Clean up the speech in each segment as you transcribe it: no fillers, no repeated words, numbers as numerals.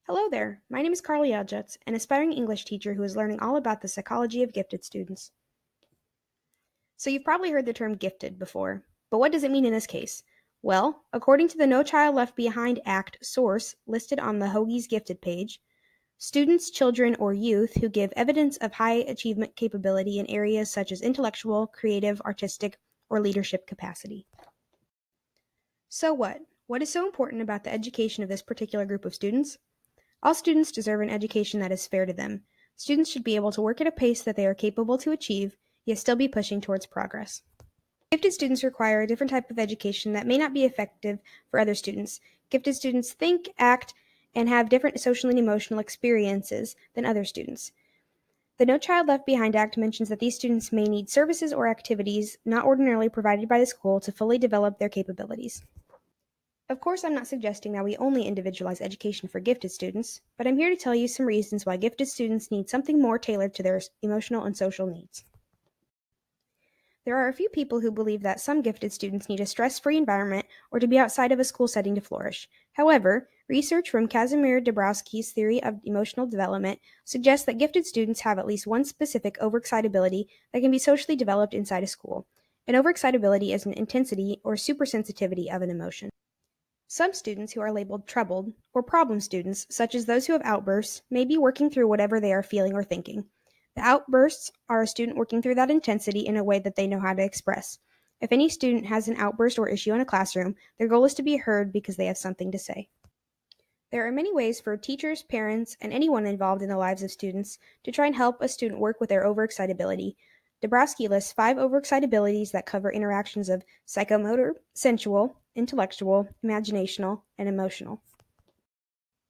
Hello there, my name is Carly Aljets, an aspiring English teacher who is learning all about the psychology of gifted students. So you've probably heard the term gifted before, but what does it mean in this case? Well, according to the No Child Left Behind Act source listed on the Hoagie's Gifted page, students, children, or youth who give evidence of high achievement capability in areas such as intellectual, creative, artistic, or leadership capacity. So what? What is so important about the education of this particular group of students? All students deserve an education that is fair to them. Students should be able to work at a pace that they are capable to achieve, yet still be pushing towards progress. Gifted students require a different type of education that may not be effective for other students. Gifted students think, act, and have different social and emotional experiences than other students. The No Child Left Behind Act mentions that these students may need services or activities not ordinarily provided by the school to fully develop their capabilities. Of course, I'm not suggesting that we only individualize education for gifted students, but I'm here to tell you some reasons why gifted students need something more tailored to their emotional and social needs. There are a few people who believe that some gifted students need a stress-free environment or to be outside of a school setting to flourish. However, research from Kazimir Dabrowski's theory of emotional development suggests that gifted students have at least one specific overexcitability that can be socially developed inside a school. An overexcitability is an intensity or supersensitivity of an emotion. Some students who are labeled troubled or problem students, such as those who have outbursts, may be working through whatever they are feeling or thinking. The outbursts are a student working through that intensity in a way that they know how to express. If any student has an outburst or issue in a classroom, their goal is to be heard because they have something to say. There are many ways for teachers, parents, and anyone involved in the lives of students to try and help a student work with their overexcitability. Dabrowski lists 5 overexcitabilities that cover interactions of psychomotor, sensual, intellectual, imaginational, and emotional.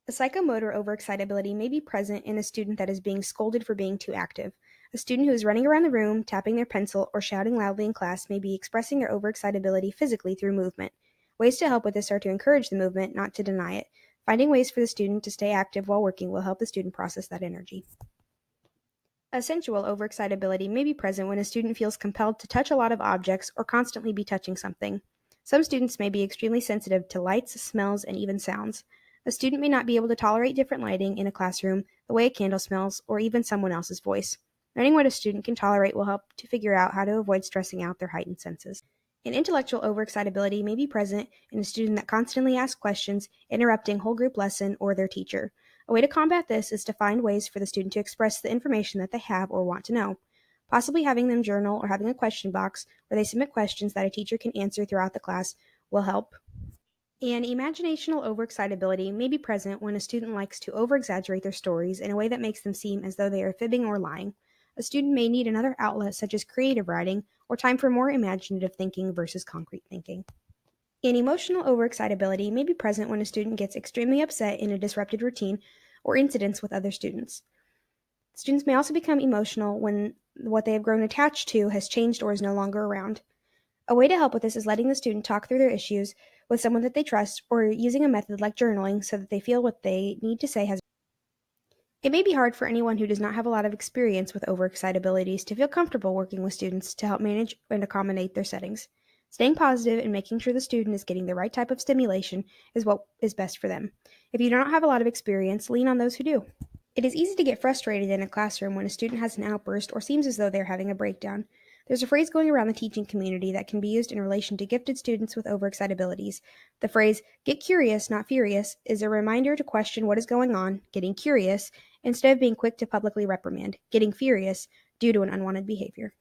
A psychomotor overexcitability may be present in a student that is being scolded for being too active. A student who is running around the room, tapping their pencil, or shouting loudly in class may be expressing their overexcitability physically through movement. Ways to help with this are to encourage the movement, not to deny it. Finding ways for the student to stay active while working will help the student process that energy. A sensual overexcitability may be present when a student feels compelled to touch a lot of objects or constantly be touching something. Some students may be extremely sensitive to lights, smells, and even sounds. A student may not be able to tolerate different lighting in a classroom, the way a candle smells, or even someone else's voice. Learning what a student can tolerate will help to figure out how to avoid stressing out their heightened senses. An intellectual overexcitability may be present in a student that constantly asks questions, interrupting whole group lesson or their teacher. A way to combat this is to find ways for the student to express the information that they have or want to know. Possibly having them journal or having a question box where they submit questions that a teacher can answer throughout the class will help. And imaginational overexcitability may be present when a student likes to overexaggerate their stories in a way that makes them seem as though they are fibbing or lying. A student may need another outlet such as creative writing or time for more imaginative thinking versus concrete thinking. And emotional overexcitability may be present when a student gets extremely upset in a disrupted routine or incidents with other students. Students may also become emotional when what they have grown attached to has changed or is no longer around. A way to help with this is letting the student talk through their issues with someone that they trust or using a method like journaling so that they feel what they need to say has. It may be hard for anyone who does not have a lot of experience with overexcitabilities to feel comfortable working with students to help manage and accommodate their settings. Staying positive and making sure the student is getting the right type of stimulation is what is best for them. If you do not have a lot of experience, lean on those who do. It is easy to get frustrated in a classroom when a student has an outburst or seems as though they're having a breakdown. There's a phrase going around the teaching community that can be used in relation to gifted students with overexcitabilities. The phrase, get curious, not furious, is a reminder to question what is going on, getting curious, instead of being quick to publicly reprimand, getting furious, due to an unwanted behavior.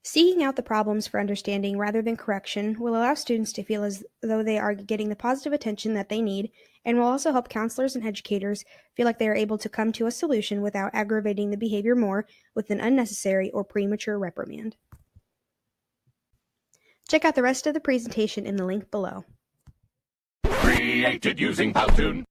Seeking out the problems for understanding rather than correction will allow students to feel as though they are getting the positive attention that they need, and will also help counselors and educators feel like they are able to come to a solution without aggravating the behavior more with an unnecessary or premature reprimand. Check out the rest of the presentation in the link below. Created using Powtoon.